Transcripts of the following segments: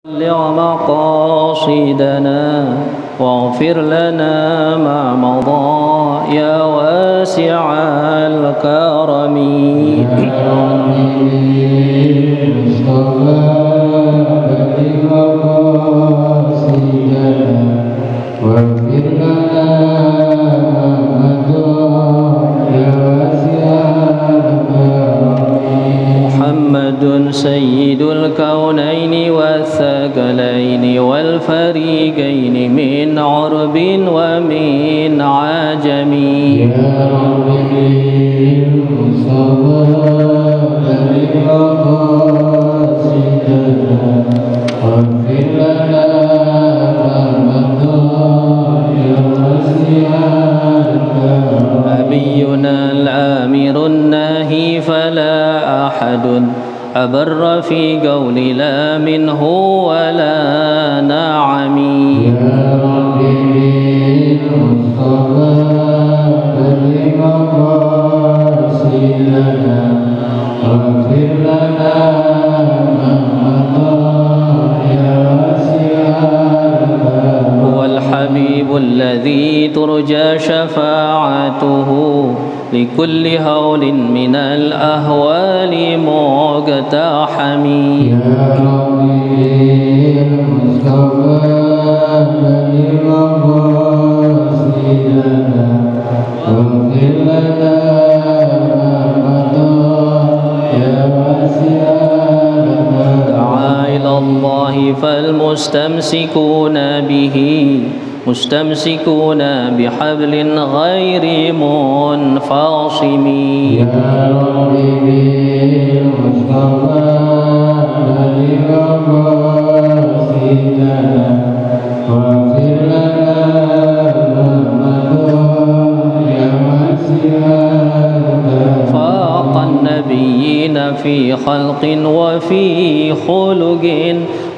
بلغ مقاصدنا واغفر لنا ما مضى يا واسع الكرم محمد سيد الكونين والثقلين والفريقين من عرب ومن عجم يا ربي المصطفى بلغ مقاصدنا واغفر لنا ما مضى يا واسع الكرم نبينا الآمر الناهي فلا أحد أبر في قول لا منه ولا نعم يا ربي المصطفى بلغ مقاصدنا واغفر لنا ما مضى يا واسع الكرم هو الحبيب الذي ترجى شفاعته لكل هول من الأهوال مقتحم يا ربي المصطفى بلغ مقاصدنا واغفر لنا ما مضى يا واسع الكرم دعا إلى الله فالمستمسكون به مستمسكون بحبل غير منفصم يا ربي المصطفى بلغ مقاصدنا واغفر لنا ما مضى يا واسع الكرم فاق النبيين في خلق وفي خلق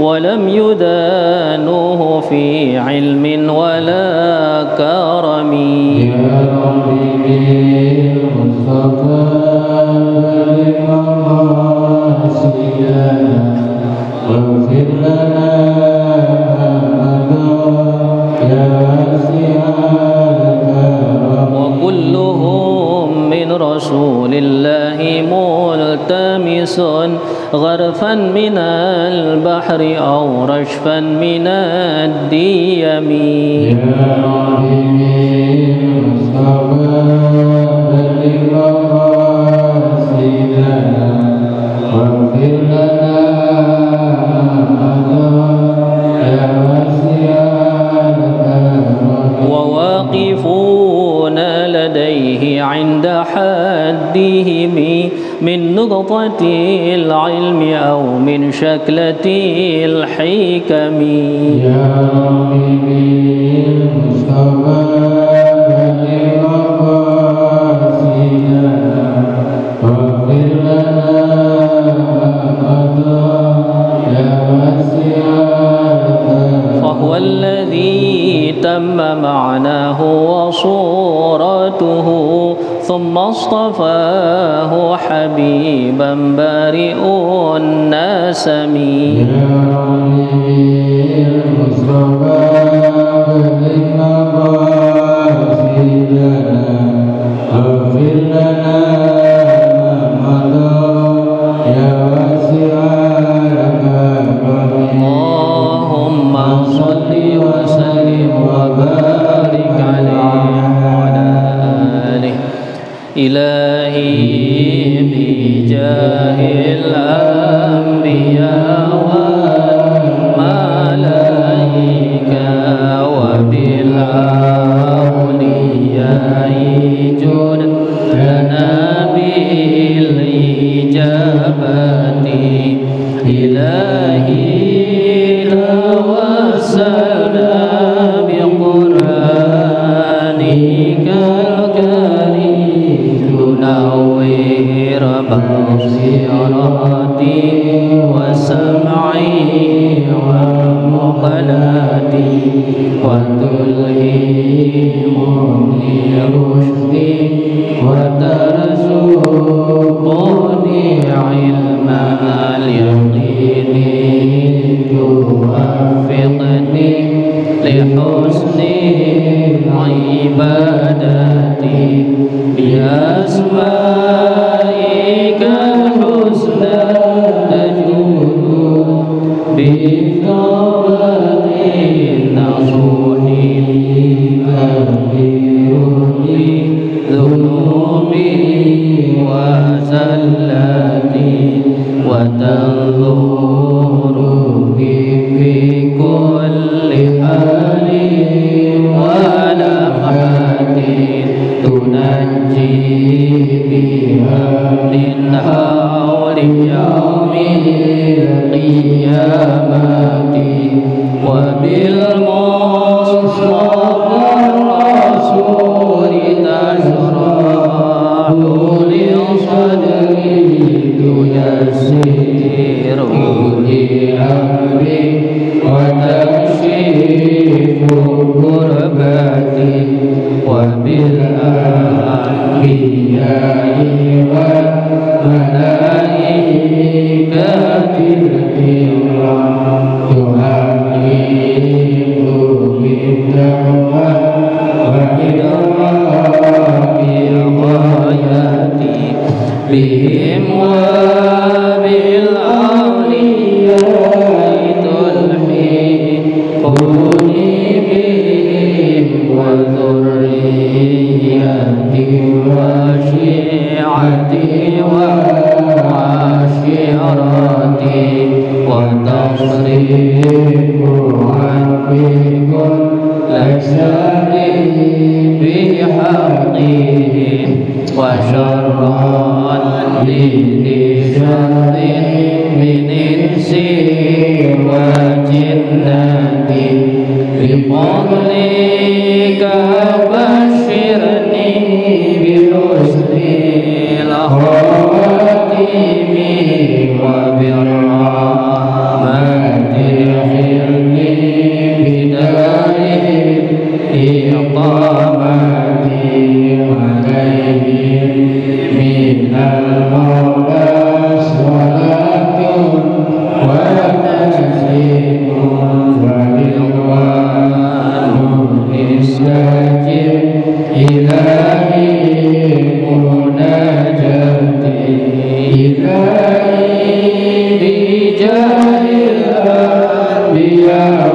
ولم يدانوه في علم ولا كرم يا ربي المصطفى بلغ مقاصدنا واغفر لنا ما مضى يا واسع الكرم وكلهم من رسول الله ملتمس غرفا من البحر أو رشفا من الديم يا ربي المصطفى بلغ مقاصدنا واغفر لنا ما مضى يا واسع الكرم وواقفون لديه عند حدهم من نقطة العلم أو من شكلة الحكم يا ربي المصطفى بلغ مقاصدنا واغفر لنا ما مضى يا واسع الكرم فهو الذي تم معناه وصورته ثم اصطفاه حبيبا بارئ النسم يا ربي المصطفى بلغ مقاصدنا واغفر لنا ما مضى يا واسع الكرم اللهم صل وسلم وبارك عليه وعلى آله إلهي بجاه الأنبياء والملائكة وبالأولياء جد لنا بالإجابة إلهي توسلنا بقرآنك الكريم نور بصيرتي وفقني لحسن عبادتي بأسمائك الحسنى تجود بالتوبة النصوح أغفر لي ذنوبي وزلتي وتنظر بي في كل حال ولمحة تنجي بها من هول يوم القيامة وبالمصطفى الرسول تشرح لصدري تيسر لأمري وتكشف كربتي وبالأنبياء والملائكة الكرام تهيئ بالتقوى وإدراك غاياتي بهم وبالأولياء تلحقني بهم وذريتي وشيعتي وعشيرتي وتصرف عني كل شر بحقهم وشرا لشر من إنس وجنة بفضلك بشرني بحسن الخواتم وبالرحمة خلني بدار إقامة عليهم من المولى صلاة وتسليم ورضوان استجب إلهي مناجاتي إلهي بجاه الأنبياء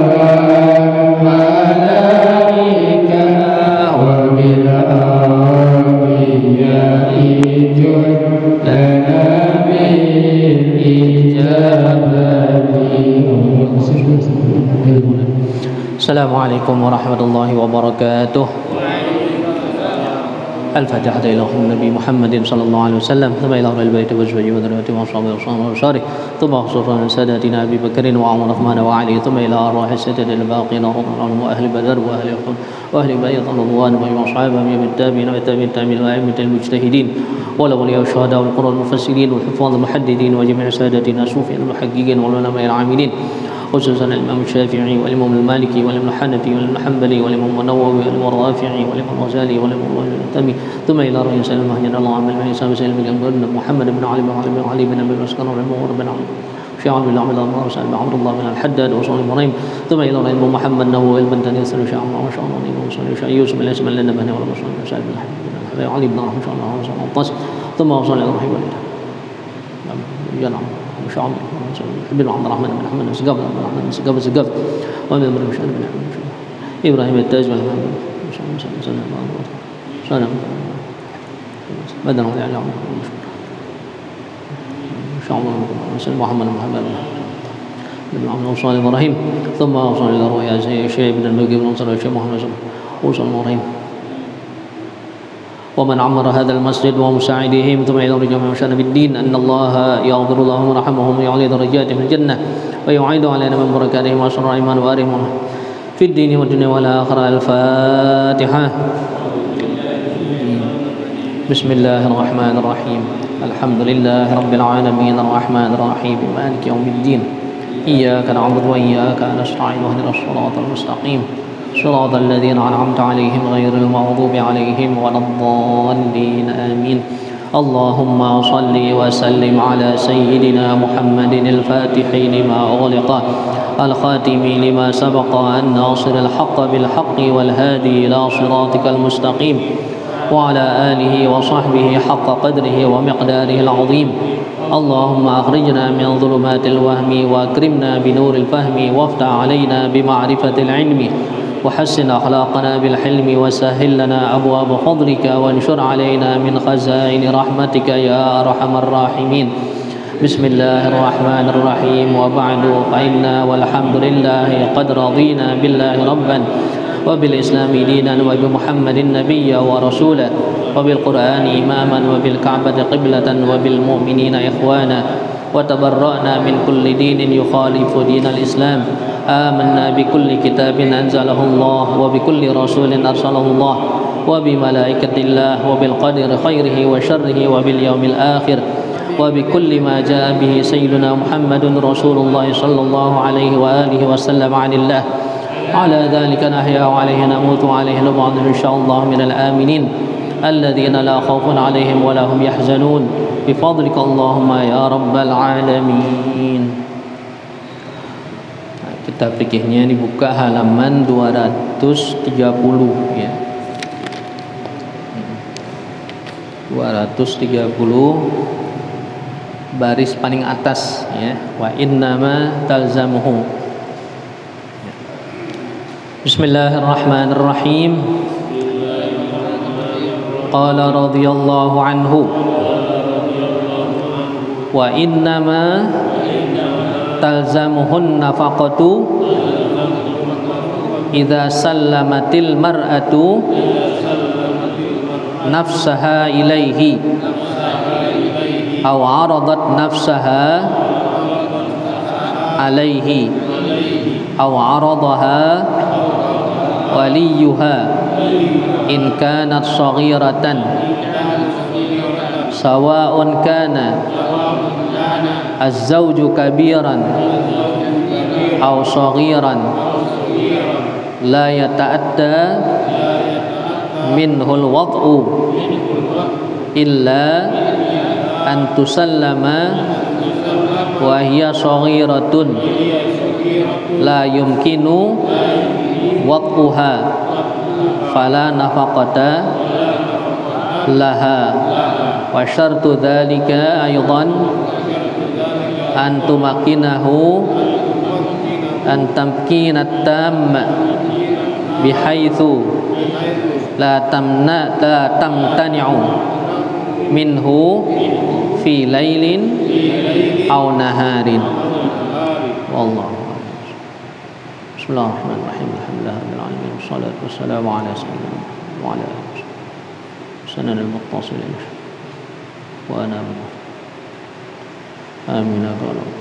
والملائكة وبالأنبياء جد لنا بالإجابة. السلام عليكم ورحمة الله وبركاته. الفاتحة إلى النبي محمد صلى الله عليه وسلم ثم إلى أهل البيت وأزواجه وذريته وأصحابه وأنصاره ثم خصوصا ساداتنا أبي بكر وعمر وعثمان وعلي ثم إلى أرواح الستة الباقين رضي الله عنهم وأهل بدر وأهل أحد وأهل بيت رضوان وأصحابهم من التابعين والتابعين وأئمة المجتهدين والأولياء والشهداء والقراء المفسرين والحفاظ المحددين وجميع سادتنا الصوفيين المحققين والعلماء العاملين خصوصا الإمام الشافعي والإمام المالكي والإمام الحنفي والإمام الحنبلي والإمام النووي والإمام الرافعي والإمام الغزالي والإمام الهيثمي ثم إلى رئيس المهجر الله عمل من إسلام سيد بن محمد بن علي بن أبي مسكر بن عمرو شيعان بن عبد الله وسعد بن عبد الله بن الحداد وصول إبراهيم ثم إلى رئيس محمد نووي البنتاني وسلم شيعان ما شاء الله وصول شيعان يوسف بن اسم لنا بن ولا وصول سعد بن علي بن رحمه الله وصول الطاس ثم وصول إلى إبراهيم نعم ما شاء الله بن عبد الرحمن بن أحمد سقف ومن بن مشعل بن إبراهيم التاج بن سلام بدر على إن شاء الله محمد بن عبد الله إبراهيم ثم وصل إلى رؤيا شيخ بن الملك بن نصر الشيخ محمد وصل إبراهيم ومن عمر هذا المسجد ومساعدهم ثم إلى رجال وشأن بالدين أن الله يغفر لهم ورحمهم ويعلي درجاتهم في الجنة ويعيد علينا من بركاتهم وأسرار الإيمان وآرهم في الدين والدنيا والآخرة. الفاتحة. بسم الله الرحمن الرحيم. الحمد لله رب العالمين الرحمن الرحيم مالك يوم الدين إياك نعبد وإياك نستعين واهدنا الصراط المستقيم صراط الذين أنعمت عليهم غير المغضوب عليهم ولا الضالين آمين. اللهم صل وسلم على سيدنا محمد الفاتح لما أغلق الخاتم لما سبق الناصر الحق بالحق والهادي إلى صراطك المستقيم وعلى آله وصحبه حق قدره ومقداره العظيم. اللهم أخرجنا من ظلمات الوهم وأكرمنا بنور الفهم وافتح علينا بمعرفة العلم وحسن أخلاقنا بالحلم وسهل لنا أبواب فضلك وانشر علينا من خزائن رحمتك يا أرحم الراحمين. بسم الله الرحمن الرحيم. وبعد فإنا والحمد لله قد رضينا بالله ربا وبالإسلام دينا وبمحمد نبيا ورسولا وبالقرآن إماما وبالكعبة قبلة وبالمؤمنين إخوانا وتبرأنا من كل دين يخالف دين الإسلام. آمنا بكل كتاب أنزله الله وبكل رسول أرسله الله وبملائكة الله وبالقدر خيره وشره وباليوم الآخر وبكل ما جاء به سيدنا محمد رسول الله صلى الله عليه وآله وسلم عن الله. على ذلك نحيا وعليه نموت وعليه نبعث إن شاء الله من الآمنين الذين لا خوف عليهم ولا هم يحزنون بفضلك اللهم يا رب العالمين. Kitab fikihnya dibuka halaman 230 ya. 230 baris paling atas ya. Wa innama talzamuhu. Bismillahirrahmanirrahim. Qala radhiyallahu anhu wa innama talzamuhun nafaqatu idza sallamatil mar'atu nafsaha ilaihi aw aradat nafsaha alaihi aw aradaha waliyuha in kanat saghiratan sawa'un kana az-zawju kabiran aw saghiran la yata'adda minhul wad'u illa an tusallama wa hiya saghiratun la yumkinu wad'uha fala nafaqata laha wa syartu dzalika aidan an tumakinahu an tamkinat tam bihaitsu la tamtani'u minhu fi lailin aw naharin. Wallahu Bismillahirrahmanirrahim. Alhamdulillahirabbil alamin wassalatu wassalamu ala sayyidina wa ala alihi sanan al-muttasilin wa ana amin ya rabbal alamin.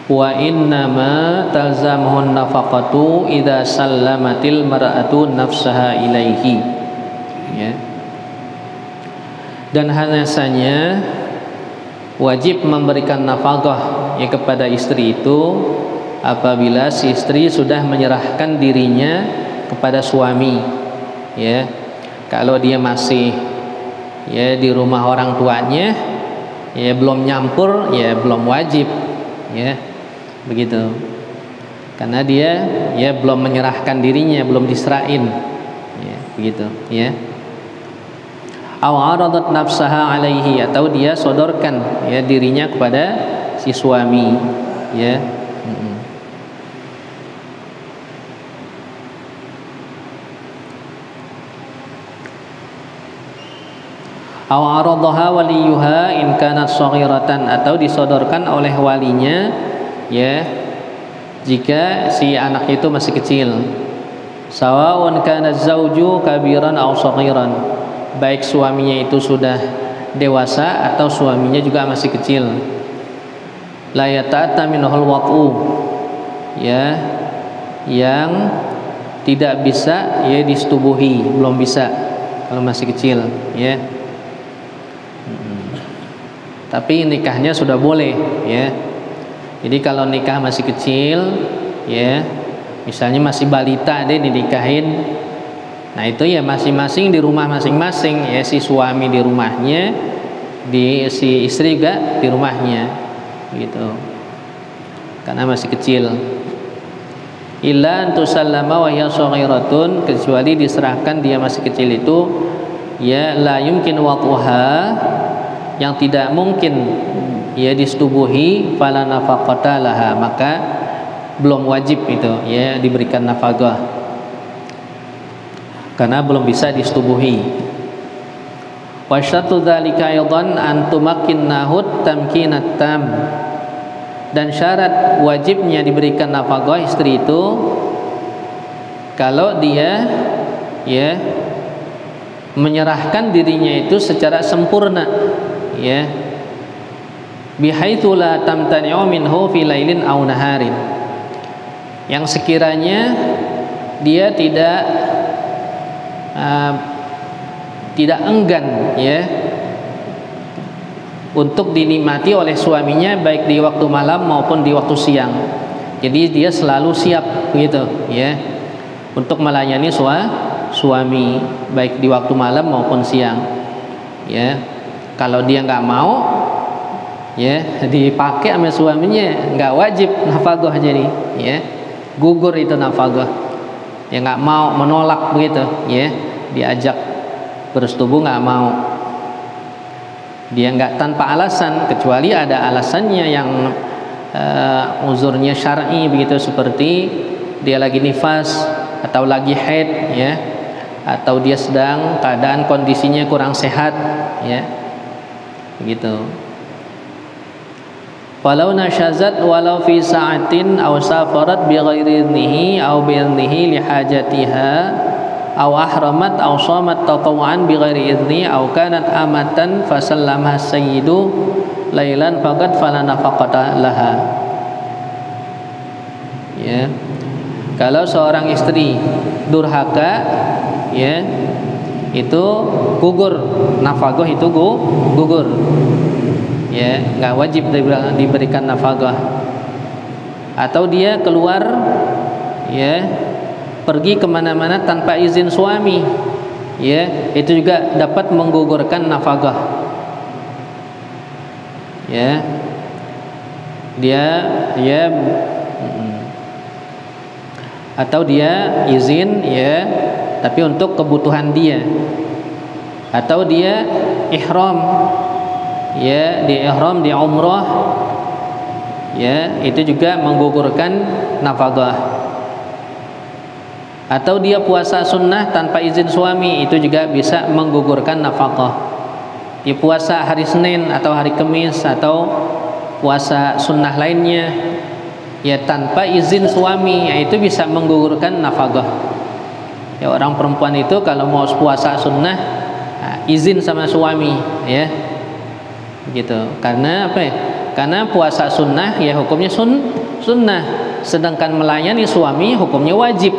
Wa innama talzamuhun nafaqatu idza sallamatil mar'atu nafsaha ilaihi ya. Dan hanya wajib memberikan nafkah ya kepada istri itu apabila si istri sudah menyerahkan dirinya kepada suami ya. Kalau dia masih ya di rumah orang tuanya ya belum nyampur ya belum wajib ya begitu, karena dia ya belum menyerahkan dirinya, belum diserahin ya begitu ya. Aw aradat nafsaha alaihi, atau dia sodorkan ya dirinya kepada si suami ya. Aw aradaha waliyuha in kanat saghiratan, atau disodorkan oleh walinya ya jika si anak itu masih kecil. Sawa'un kana zauju kabiran aw saghiran, baik suaminya itu sudah dewasa atau suaminya juga masih kecil. La yata'atta minhul wat'u, ya yang tidak bisa ya disetubuhi, belum bisa kalau masih kecil ya. Tapi nikahnya sudah boleh ya. Jadi kalau nikah masih kecil ya, misalnya masih balita deh dinikahin Nah itu ya masing-masing di rumah masing-masing, ya si suami di rumahnya, si istri juga di rumahnya, gitu. Karena masih kecil. Illa antusallama wa hiya shaghiratun, kecuali diserahkan dia masih kecil itu, ya la yumkin waqtuha, yang tidak mungkin ya disetubuhi, fala nafaqata laha, maka belum wajib itu ya diberikan nafkah karena belum bisa disetubuhi. Wa syartu dzalika aidan an tumakkinnahu tamkinat tam, dan syarat wajibnya diberikan nafkah istri itu kalau dia ya menyerahkan dirinya itu secara sempurna, ya, bihaitsu la tamtani'u minhu fi lailin aw naharin, yang sekiranya dia tidak enggan ya untuk dinikmati oleh suaminya baik di waktu malam maupun di waktu siang. Jadi dia selalu siap gitu ya untuk melayani suami baik di waktu malam maupun siang. Ya, kalau dia nggak mau ya dipakai sama suaminya, nggak wajib nafkah, jadi ya gugur itu nafkah. Dia nggak mau, menolak begitu ya, diajak bersetubuh nggak mau, dia nggak tanpa alasan, kecuali ada alasannya yang uzurnya syar'i begitu, seperti dia lagi nifas atau lagi haid ya, atau dia sedang keadaan kondisinya kurang sehat ya begitu. Walau nasyazat walau fi sa'atin aw safarat bi ghairi idnihi aw bi idnihi li hajatiha aw ahramat aw shamat tatawwan bi ghairi idni aw kanat amatan fasallamaha sayyidu lailan faqad fala nafaqata laha. Ya. Kalau seorang istri durhaka ya itu gugur nafkah, itu gugur. Ya, nggak wajib diberikan nafkah. Atau dia keluar ya pergi kemana-mana tanpa izin suami, ya itu juga dapat menggugurkan nafkah. Ya, dia ya atau dia izin ya tapi untuk kebutuhan dia, atau dia ihram ya, di ihram di umrah ya itu juga menggugurkan nafkah. Atau dia puasa sunnah tanpa izin suami, itu juga bisa menggugurkan nafkah. Dia puasa hari Senin atau hari Kamis atau puasa sunnah lainnya ya tanpa izin suami, ya itu bisa menggugurkan nafkah. Ya orang perempuan itu kalau mau puasa sunnah izin sama suami ya gitu. Karena apa ya? Karena puasa sunnah ya hukumnya sunnah, sedangkan melayani suami hukumnya wajib.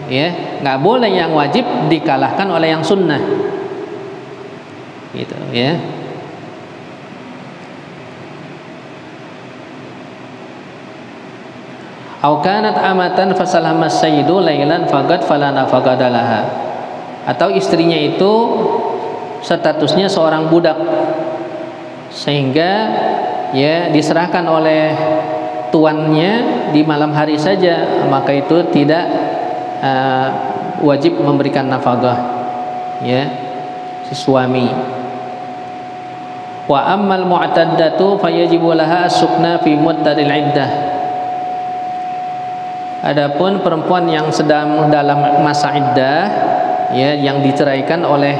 Ya, nggak boleh yang wajib dikalahkan oleh yang sunnah. Gitu ya. Au kanat amatan fasalamas sayyidu lailan faqad fala nafaqata laha. Atau istrinya itu statusnya seorang budak, sehingga ya diserahkan oleh tuannya di malam hari saja, maka itu tidak wajib memberikan nafkah ya si suami. Wa ammal mu'taddatu fayajibu laha as-sukna fi muddatil iddah. Adapun perempuan yang sedang dalam masa iddah ya, yang diceraikan oleh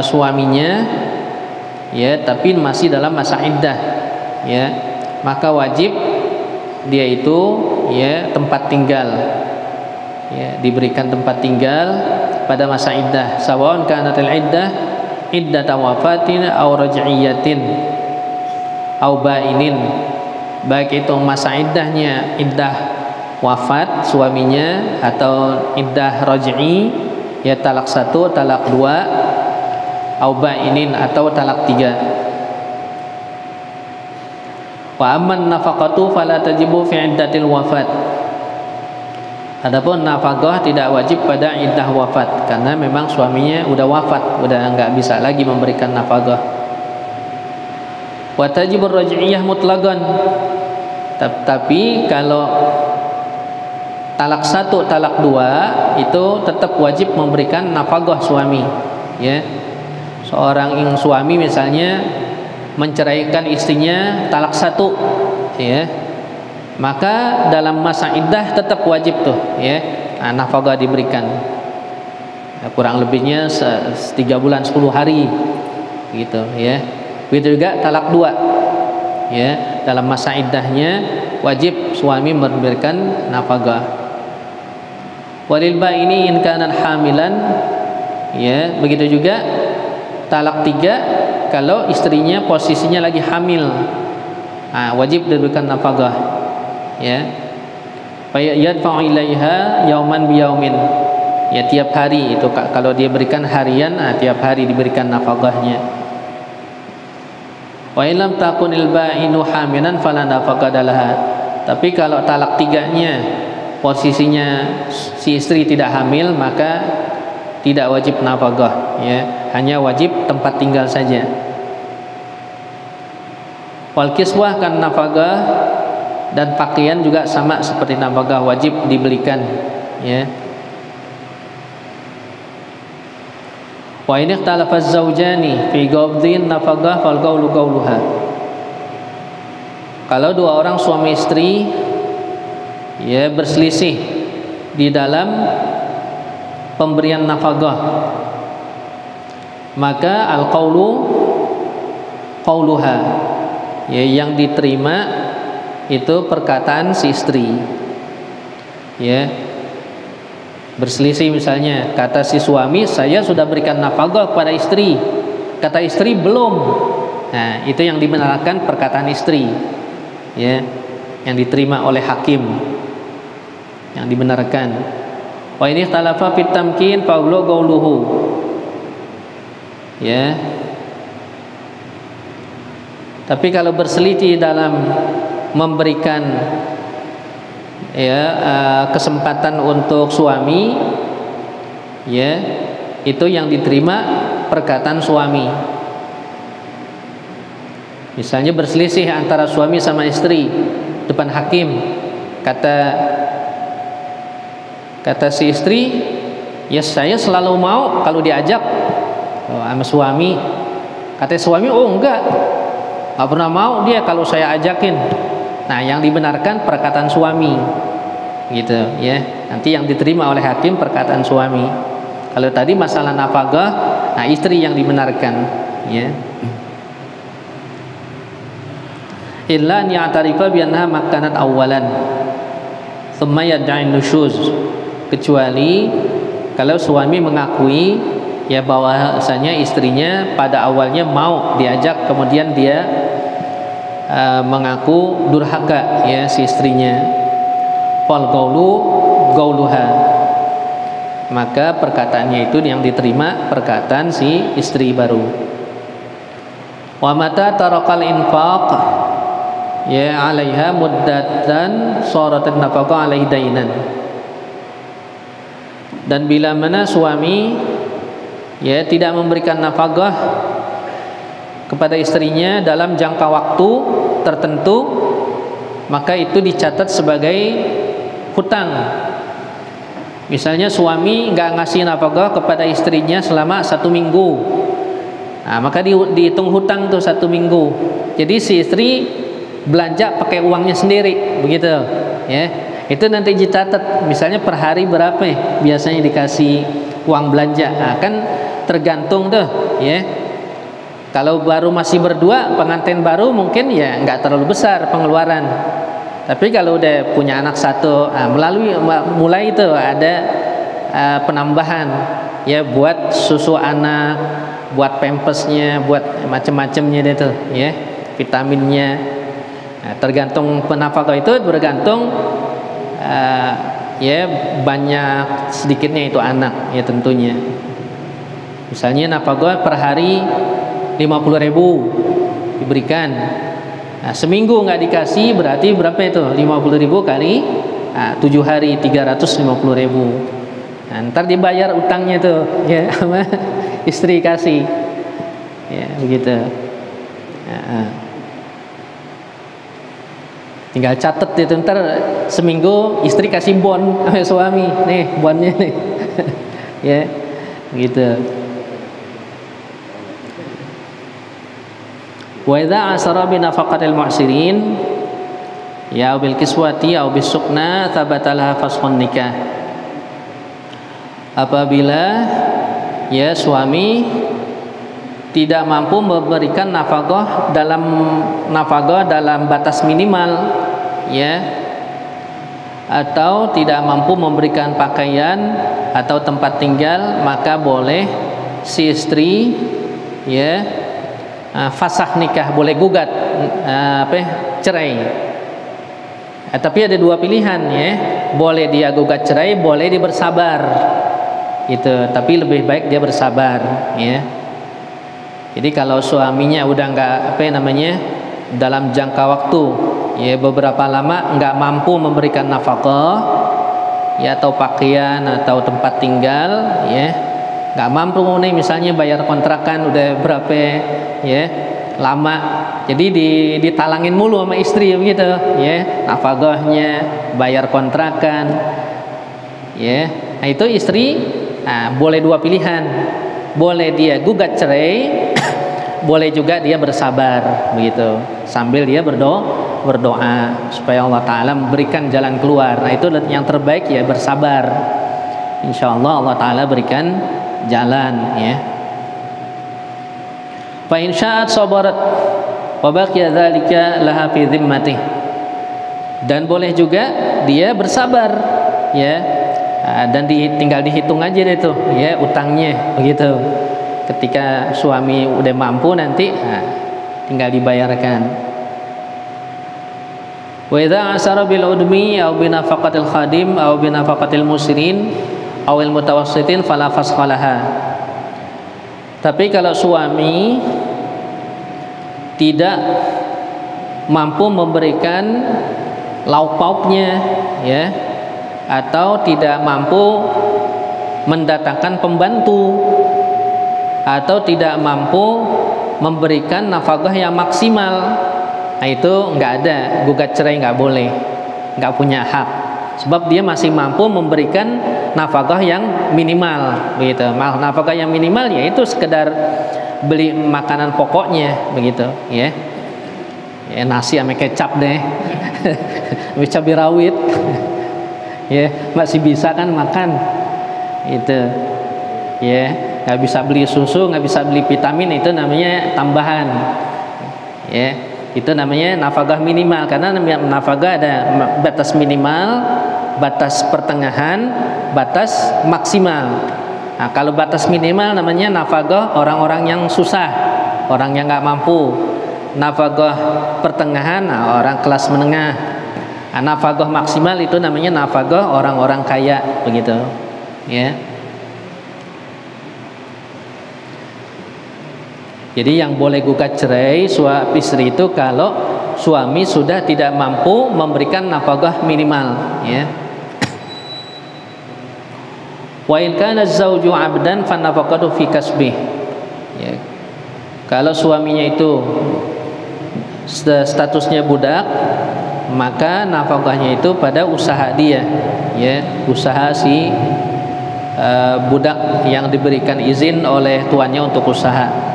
suaminya ya tapi masih dalam masa iddah ya, maka wajib dia itu ya tempat tinggal ya, diberikan tempat tinggal pada masa iddah, sawaun kanatil iddah iddata wafatin aw raj'iyatin aw bainin, baik itu masa iddahnya iddah wafat suaminya atau iddah raj'i ya talak 1, talak 2, au bainin atau talak 3. Wa amman nafaqatu fala tajibu fi iddatil wafat. Adapun nafkah tidak wajib pada iddah wafat, karena memang suaminya udah wafat, udah nggak bisa lagi memberikan nafkah. Wa tajibur raj'iyah mutlaqan. Tapi kalau talak 1, talak 2 itu tetap wajib memberikan nafkah suami, ya. Seorang suami misalnya menceraikan istrinya talak 1, ya, maka dalam masa iddah tetap wajib tuh, ya, nafkah diberikan, ya, kurang lebihnya 3 bulan 10 hari gitu, ya. Begitu juga talak 2, ya, dalam masa iddahnya wajib suami memberikan nafkah. Walil ba'ini in kana hamilan, ya, begitu juga talak 3 kalau istrinya posisinya lagi hamil, wajib diberikan nafkah, ya. Fa yadfa'u ilaiha yauman biyaumin, ya, tiap hari itu kalau dia berikan harian, tiap hari diberikan nafkahnya. Wa illam takunil ba'inu hamilan fala nafaqata laha. Tapi kalau talak 3-nya posisinya si istri tidak hamil, maka tidak wajib nafkah, ya, hanya wajib tempat tinggal saja. Wal kiswah kan nafkah, dan pakaian juga sama seperti nafkah, wajib dibelikan, ya. Wa in ikhtalafa az-zawjani fi qabdin nafaqah fal qawlu qawluha. Kalau dua orang suami istri, ya, berselisih di dalam pemberian nafkah, maka al-qawlu qawluha, ya, yang diterima itu perkataan si istri, ya. Berselisih misalnya, kata si suami, saya sudah berikan nafkah kepada istri, kata istri belum. Nah, itu yang dibenarkan perkataan istri, ya, yang diterima oleh hakim, yang dibenarkan. Wa ini ikhtalafa fit tamkin fa qawluhu, ya. Tapi kalau berselisih dalam memberikan, ya, kesempatan untuk suami, ya, itu yang diterima perkataan suami. Misalnya berselisih antara suami sama istri depan hakim, kata si istri, ya, saya selalu mau kalau diajak sama suami. Kata suami, oh enggak pernah mau dia kalau saya ajakin. Nah, yang dibenarkan perkataan suami, gitu, ya. Nanti yang diterima oleh hakim perkataan suami. Kalau tadi masalah nafkah, nah, istri yang dibenarkan, ya. Illa ya'tarifa bi annaha makanat awwalan thumma yad'in nusyuz, kecuali kalau suami mengakui, ya, bahwasanya istrinya pada awalnya mau diajak, kemudian dia mengaku durhaka, ya, si istrinya. Fal qawlu qawluha, maka perkataannya itu yang diterima perkataan si istri baru. Wa mata tarakal infaq, ya, 'alaiha muddatan sharat an-nafaqah 'alaihi dainan. Dan bila mana suami, ya, tidak memberikan nafkah kepada istrinya dalam jangka waktu tertentu, maka itu dicatat sebagai hutang. Misalnya suami nggak ngasih nafkah kepada istrinya selama 1 minggu, nah, maka dihitung hutang tuh 1 minggu. Jadi si istri belanja pakai uangnya sendiri, begitu, ya. Itu nanti dicatat, misalnya per hari berapa ya biasanya dikasih uang belanja. Nah, kan tergantung tuh, ya. Kalau baru masih berdua, pengantin baru mungkin, ya, nggak terlalu besar pengeluaran. Tapi kalau udah punya anak 1, mulai itu ada penambahan, ya, buat susu anak, buat pampasnya, buat macam-macamnya itu, ya, vitaminnya. Nah, tergantung penafkah itu bergantung, ya, banyak sedikitnya itu anak, ya, tentunya. Misalnya nafkah per hari 50.000 diberikan. Nah, seminggu nggak dikasih, berarti berapa itu? 50.000 kali 7 hari 350.000. Nah, ntar dibayar utangnya tuh ya sama istri kasih ya begitu. Tinggal catet itu, ntar seminggu istri kasih bon sama suami, nih bonnya nih ya gitu. Wa idza asara bi nafaqatil mu'sirin ya bil kiswati au bis sukna thabatalah faskhun nikah. Apabila ya suami tidak mampu memberikan nafkah dalam batas minimal ya, atau tidak mampu memberikan pakaian atau tempat tinggal, maka boleh si istri ya fasakh nikah, boleh gugat cerai. Tapi ada dua pilihan ya, boleh dia gugat cerai, boleh dia bersabar gitu, tapi lebih baik dia bersabar ya. Jadi kalau suaminya udah nggak dalam jangka waktu ya beberapa lama nggak mampu memberikan nafkah ya, atau pakaian atau tempat tinggal ya, nggak mampu nih, misalnya bayar kontrakan udah berapa ya lama, jadi ditalangin mulu sama istri begitu ya, nafkahnya, bayar kontrakan ya. Nah itu istri boleh dua pilihan, boleh dia gugat cerai, boleh juga dia bersabar begitu, sambil dia berdoa supaya Allah Ta'ala memberikan jalan keluar. Nah itu yang terbaik ya, bersabar, insya Allah Allah Ta'ala berikan jalan ya. Fa in sya'at sabarat wa baqiya dzalika laha fi dhimmatih, dan boleh juga dia bersabar ya, dan tinggal dihitung aja deh tuh ya utangnya begitu. Ketika suami udah mampu nanti tinggal dibayarkan. Wa idza asara bil udmi aw bi nafaqatil khadim aw bi nafaqatil musirin aw al mutawassitin fala fasqalaha. Tapi kalau suami tidak mampu memberikan lauk pauknya ya, atau tidak mampu mendatangkan pembantu, atau tidak mampu memberikan nafkah yang maksimal, nah itu nggak ada, gugat cerai nggak boleh, nggak punya hak, sebab dia masih mampu memberikan nafkah yang minimal begitu. Nafkah yang minimal yaitu sekedar beli makanan pokoknya begitu ya, nasi sama kecap deh bisa cabai rawit ya, masih bisa kan makan itu ya. Nggak bisa beli susu, nggak bisa beli vitamin, itu namanya tambahan ya, itu namanya nafkah minimal. Karena nafkah ada batas minimal, batas pertengahan, batas maksimal. Nah kalau batas minimal namanya nafkah orang-orang yang susah, orang yang nggak mampu. Nafkah pertengahan orang kelas menengah. Nah, nafkah maksimal itu namanya nafkah orang-orang kaya begitu ya. Jadi yang boleh gugat cerai suami istri itu kalau suami sudah tidak mampu memberikan nafkah minimal ya. Wa in kana az-zawju 'abdan fa nafaqatu fi kasbih ya. Kalau suaminya itu statusnya budak, maka nafkahnya itu pada usaha dia ya, usaha si budak yang diberikan izin oleh tuannya untuk usaha.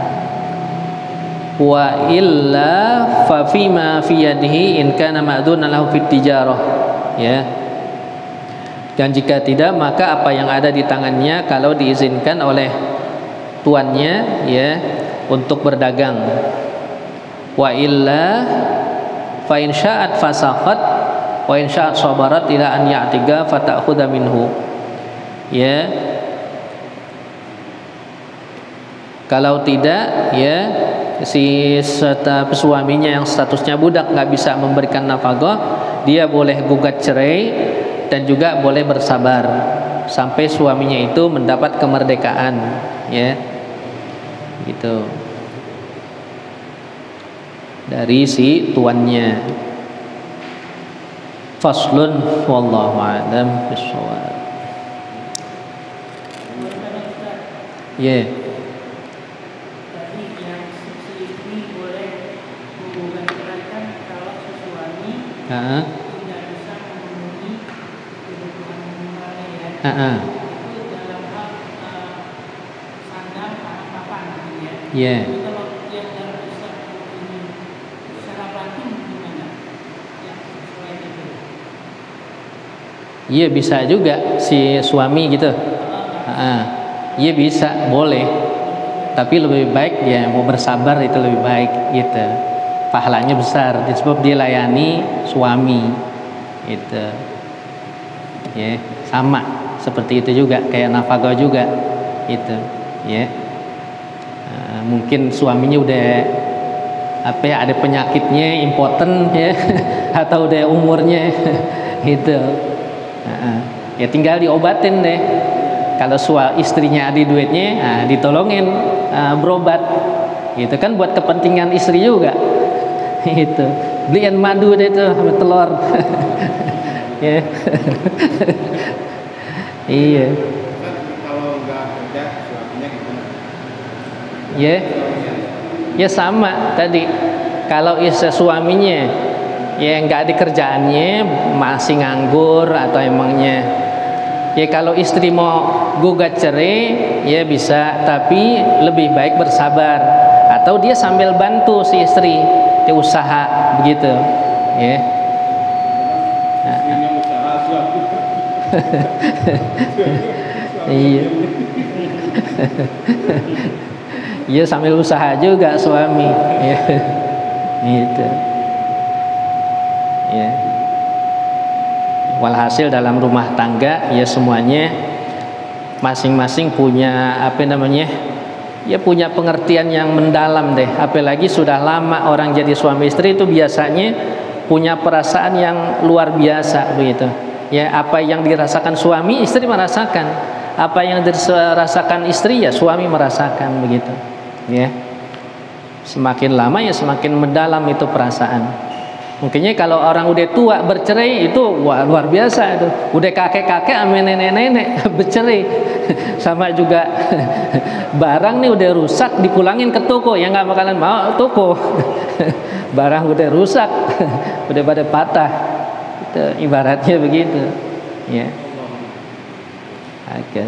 Wa illa fa fima fi yadihi in kana ma'dhunan lahu fit tijarah ya. Dan jika tidak, maka apa yang ada di tangannya kalau diizinkan oleh tuannya ya untuk berdagang. Wa illa fa in sya'at fasakhat wa in sya'at sabarat ila an ya'tiga fa ta'khudha minhu ya. Kalau tidak ya, si suaminya yang statusnya budak nggak bisa memberikan nafkah, dia boleh gugat cerai dan juga boleh bersabar sampai suaminya itu mendapat kemerdekaan ya gitu dari si tuannya. Faslun wallahu a'lam bishawab. Ya. Tadi yang si ini boleh hubungan kerajaan kalau sesuami tidak bisa memenuhi kebutuhan minimalnya ya. Itu dalam hal sandang, papan ya. Ya. Tapi kalau yang dalam Islam ini secara batin gimana? Ya, selain itu. Iya bisa juga si suami gitu. Iya bisa, boleh. Tapi lebih baik dia mau bersabar, itu lebih baik gitu. Pahalanya besar sebab dia layani suami gitu. Ya, sama seperti itu juga kayak nafkah juga gitu. Ya. Mungkin suaminya udah ada penyakitnya, impoten ya atau udah umurnya gitu. Ya tinggal diobatin deh. Kalau istrinya ada duitnya, ditolongin berobat. Gitu kan buat kepentingan istri juga. Itu. Beliin madu deh itu sama telur. Ya. Iya. Kalau nggak kerja suaminya gimana? Ya. Ya sama tadi. Kalau suaminya ya nggak ada kerjaannya, masih nganggur atau emangnya ya kalau istri mau gugat cerai ya bisa, tapi lebih baik bersabar atau dia sambil bantu si istri dia usaha begitu ya. Istrinya usaha suami. Iya. Iya sambil usaha juga suami ya. Gitu ya. Walhasil dalam rumah tangga ya semuanya masing-masing punya ya punya pengertian yang mendalam deh. Apalagi sudah lama orang jadi suami istri itu biasanya punya perasaan yang luar biasa begitu ya. Apa yang dirasakan suami istri merasakan, apa yang dirasakan istri ya suami merasakan begitu ya. Semakin lama ya semakin mendalam itu perasaan. Mungkinnya kalau orang udah tua bercerai itu wah luar biasa itu. Udah kakek-kakek sama nenek-nenek bercerai. Sama juga barang nih udah rusak dipulangin ke toko, ya nggak bakalan mau toko. Barang udah rusak, udah pada patah. Itu ibaratnya begitu. Ya. Agak